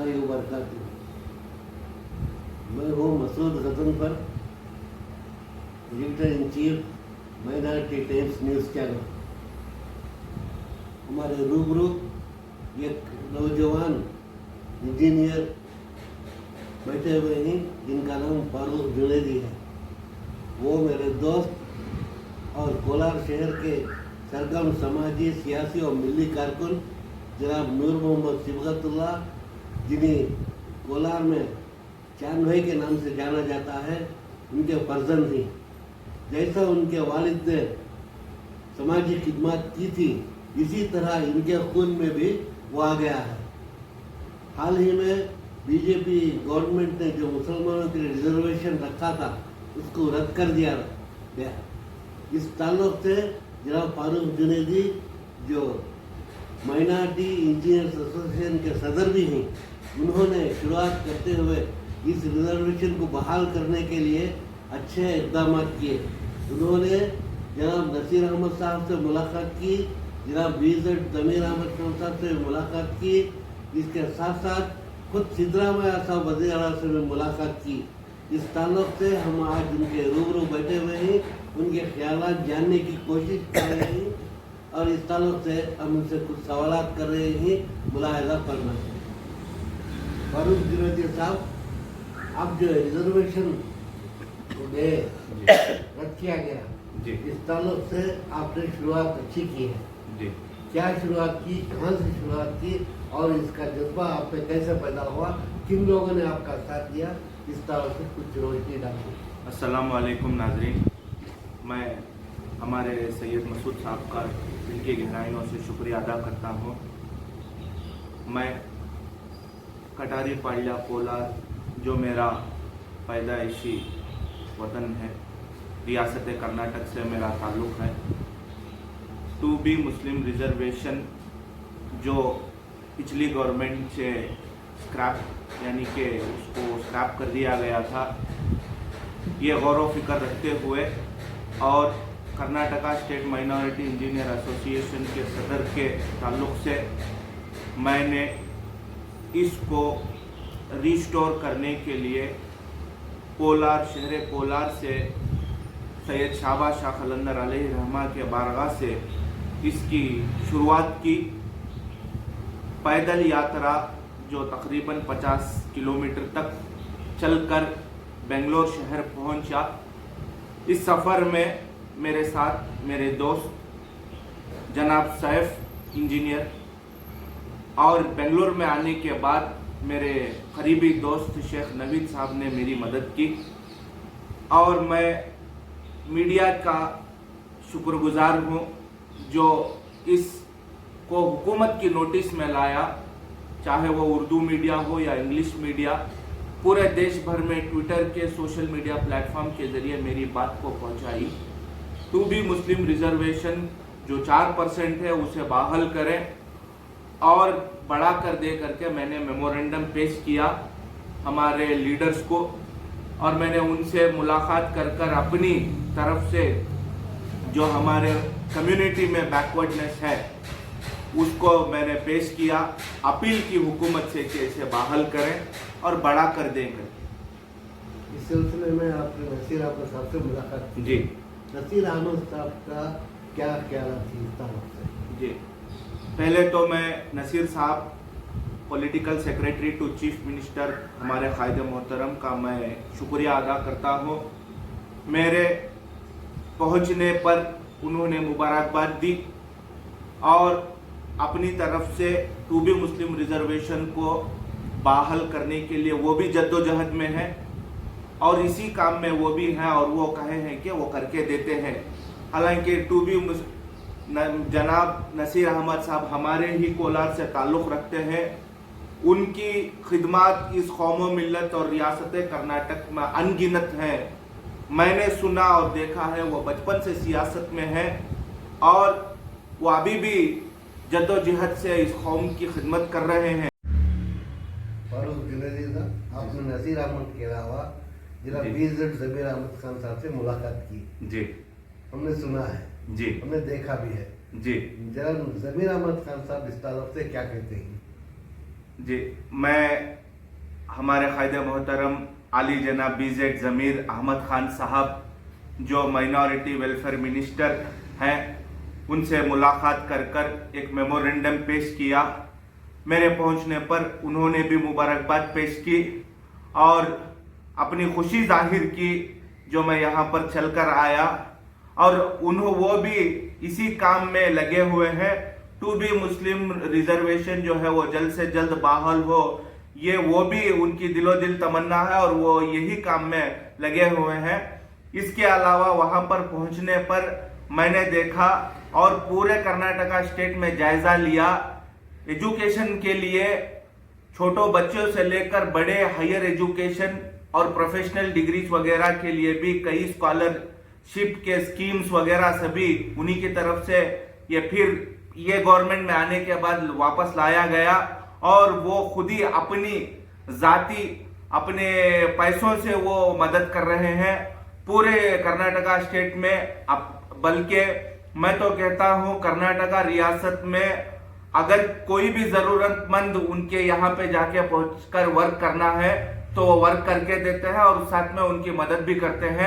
वरहमतुल्लाहि वबरकातुहू। मैं हूँ Masood Ghazanfar, editor in chief Minority Times news channel. हमारे रूबरू एक नौजवान इंजीनियर बैठे हुए हैं जिनका नाम फारूक जुनैदी है। वो मेरे दोस्त और कोलार शहर के सरगर्म समाजी, सियासी और मिली कारकुन जनाब नूर मोहम्मद सिबगतुल्लाह, जिन्हें कोलार में चांद भाई के नाम से जाना जाता है, उनके फर्जंद ही। जैसा उनके वालिद ने समाजी खिदमत की थी, इसी तरह इनके खून में भी वो आ गया है। हाल ही में बीजेपी गवर्नमेंट ने जो मुसलमानों के लिए रिजर्वेशन रखा था, उसको रद्द कर दिया गया। इस ताल्लुक से जनाब फारूक जुनैदी, जो माइनॉरिटी इंजीनियर्स एसोसिएशन के सदर भी हैं, उन्होंने शुरुआत करते हुए इस रिजर्वेशन को बहाल करने के लिए अच्छे इक़दाम किए। उन्होंने जनाब नसीर अहमद साहब से मुलाकात की, जनाब बीजेड ज़मीर अहमद खान साहब से मुलाकात की। इसके साथ साथ खुद सिद्धरामैया साहब वज़ीर आला से भी मुलाकात की। इस ताल्लुक से हम आज उनके रूबरू बैठे हुए हैं, उनके ख्यालात जानने की कोशिश कर रहे हैं और इस ताल्लुक से हम उनसे कुछ सवालात कर रहे हैं। मुलाहिज़ा फरमा फारूक जुनैदी साहब, अब जो रिजर्वेशन रद्द किया गया, इस ताल्लुक से आपने शुरुआत अच्छी की है जी। क्या शुरुआत की, कहाँ से शुरुआत की और इसका जज्बा आप पे कैसे पैदा हुआ, किन लोगों ने आपका साथ दिया, इस तरह से कुछ रोशनी डाली। अस्सलाम वालेकुम नाजरीन, मैं हमारे सैयद मसूद साहब का दिल की गहराइयों से शुक्रिया अदा करता हूँ। मैं कटारी पाड़िया कोलार, जो मेरा पैदाइशी वतन है, रियासत कर्नाटक से मेरा ताल्लुक़ है। टू बी मुस्लिम रिजर्वेशन जो पिछली गवर्नमेंट से स्क्रैप यानी कि उसको स्क्रैप कर दिया गया था, ये गौर व फिक्र रखते हुए और Karnataka state minority engineer association के सदर के ताल्लुक़ से मैंने इसको रिस्टोर करने के लिए कोलार, शहर कोलार से सैयद शाहबाज शाह कलंदर अलैहि रहमा के बारगाह से इसकी शुरुआत की। पैदल यात्रा जो तकरीबन 50 किलोमीटर तक चलकर बेंगलोर शहर पहुंचा। इस सफ़र में मेरे साथ मेरे दोस्त जनाब सैफ इंजीनियर और बेंगलोर में आने के बाद मेरे करीबी दोस्त शेख नवीद साहब ने मेरी मदद की और मैं मीडिया का शुक्रगुजार हूँ जो इसको हुकूमत की नोटिस में लाया, चाहे वो उर्दू मीडिया हो या इंग्लिश मीडिया। पूरे देश भर में ट्विटर के सोशल मीडिया प्लेटफॉर्म के ज़रिए मेरी बात को पहुंचाई। टू बी मुस्लिम रिजर्वेशन जो 4% है उसे बहाल करें और बढ़ा कर दे करके मैंने मेमोरेंडम पेश किया हमारे लीडर्स को और मैंने उनसे मुलाकात कर अपनी तरफ से जो हमारे कम्युनिटी में बैकवर्डनेस है उसको मैंने पेश किया, अपील की हुकूमत से कि इसे बहाल करें और बड़ा कर देंगे। इस सिलसिले में आपने नसीर अहमद साहब से मुलाकात की जी। नसीर अहमद साहब का क्या ख्याल थी इस तरफ से? जी, पहले तो मैं Naseer sahab political secretary to chief minister हमारे कायदे मोहतरम का मैं शुक्रिया अदा करता हूँ। मेरे पहुँचने पर उन्होंने मुबारकबाद दी और अपनी तरफ से टू बी मुस्लिम रिजर्वेशन को बहाल करने के लिए वो भी जद्दोजहद में है और इसी काम में वो भी हैं और वो कहे हैं कि वो करके देते हैं। हालांकि टू बी जनाब नसीर अहमद साहब हमारे ही कोलार से ताल्लुक़ रखते हैं। उनकी खिदमत इस कौम मिल्लत और रियासत कर्नाटक में अनगिनत है। मैंने सुना और देखा है वो बचपन से सियासत में है और वो अभी भी जद्दोजहद से इस कौम की खिदमत कर रहे हैं। फारूक जुनैदी साहब, आपने नसीर अहमद के अलावा जनाब बीजेड ज़मीर अहमद खान साहब से मुलाकात की जी, हमने सुना है जी, हमने देखा भी है जी। जनाब ज़मीर अहमद खान साहब इस ताल्लुक से क्या कहते हैं? जी, मैं हमारे कायद मोहतरम आली जनाब BZ ज़मीर अहमद खान साहब जो माइनॉरिटी वेलफेयर मिनिस्टर हैं उनसे मुलाकात कर कर एक मेमोरेंडम पेश किया। मेरे पहुंचने पर उन्होंने भी मुबारकबाद पेश की और अपनी खुशी जाहिर की जो मैं यहाँ पर चलकर आया, और वो भी इसी काम में लगे हुए हैं टू बी मुस्लिम रिजर्वेशन जो है वो जल्द से जल्द बहाल हो। ये वो भी उनकी दिलो दिल तमन्ना है और वो यही काम में लगे हुए हैं। इसके अलावा वहां पर पहुंचने पर मैंने देखा और पूरे कर्नाटका स्टेट में जायजा लिया। एजुकेशन के लिए छोटों बच्चों से लेकर बड़े हायर एजुकेशन और प्रोफेशनल डिग्रीज वगैरह के लिए भी कई स्कॉलरशिप के स्कीम्स वगैरह सभी उन्हीं की तरफ से ये गवर्नमेंट में आने के बाद वापस लाया गया, और वो खुद ही अपने पैसों से वो मदद कर रहे हैं पूरे कर्नाटका स्टेट में। बल्कि मैं तो कहता हूं कर्नाटका रियासत में अगर कोई भी जरूरतमंद उनके यहाँ पे जाके पहुंचकर वर्क करना है तो वो वर्क करके देते हैं और साथ में उनकी मदद भी करते हैं।